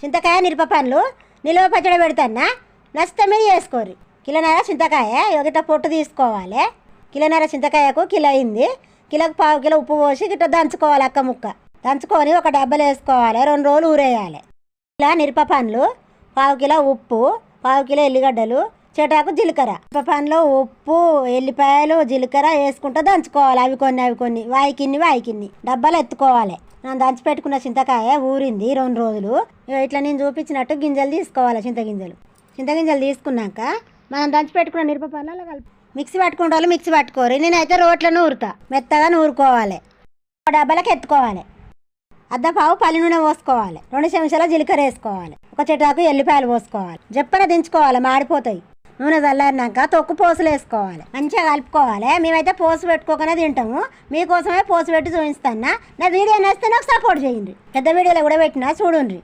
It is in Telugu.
చింతకాయ మిరప పండ్లు నిలువ పచ్చడి పెడతానా, నచ్చితే మీరు చేసుకోరు. కిలోన్నర చింతకాయ ఒకట పొట్టు తీసుకోవాలి. కిలోన్నర చింతకాయకు కిలో అయింది. కిలోకి పావు కిలో ఉప్పు పోసి గిట్ట దంచుకోవాలి. అక్క ముక్క దంచుకొని ఒక డబ్బాలో వేసుకోవాలి. 2 రోజులు ఊరేయాలి. ఇలా మిరప పండ్లు, పావు కిలో ఉప్పు, పావు కిలో ఎల్లిగడ్డలు, చెటాకు జీలకర్ర. మిరప పండ్లు, ఉప్పు, ఎల్లిపాయలు, జీలకర్ర వేసుకుంటూ దంచుకోవాలి. అవి కొన్ని వాయికిన్ని డబ్బాలు ఎత్తుకోవాలి. నేను దంచి పెట్టుకున్న చింతకాయ ఊరింది 2 రోజులు. ఇట్లా నేను చూపించినట్టు గింజలు తీసుకోవాలి. చింతగింజలు తీసుకున్నాక మనం దంచి పెట్టుకున్న మిరప పండ్లలో కలిపి మిక్సీ పట్టుకునే వాళ్ళు మిక్సీ పట్టుకోరు. నేనైతే రోట్లో నూరుతా. మెత్తగా నూరుకోవాలి. ఒక డబ్బాలకు ఎత్తుకోవాలి. అద్దపావు పల్లి నూనె పోసుకోవాలి. 2 చెంచాల జీలకర్ర వేసుకోవాలి. ఒక చెటాకు ఎల్లిపాయలు పోసుకోవాలి. జప్పన దించుకోవాలి, మాడిపోతాయి. నూనె చల్లారినాక తొక్కు పోసులు వేసుకోవాలి. మంచిగా కలుపుకోవాలి. మేమైతే పోసు పెట్టుకోకనే తింటాము. మీకోసమే పోసు పెట్టి చూపిస్తాను. నా వీడియో నచ్చితే నాకు సపోర్ట్ చేయండి. పెద్ద వీడియోలో కూడా పెట్టినా చూడండి.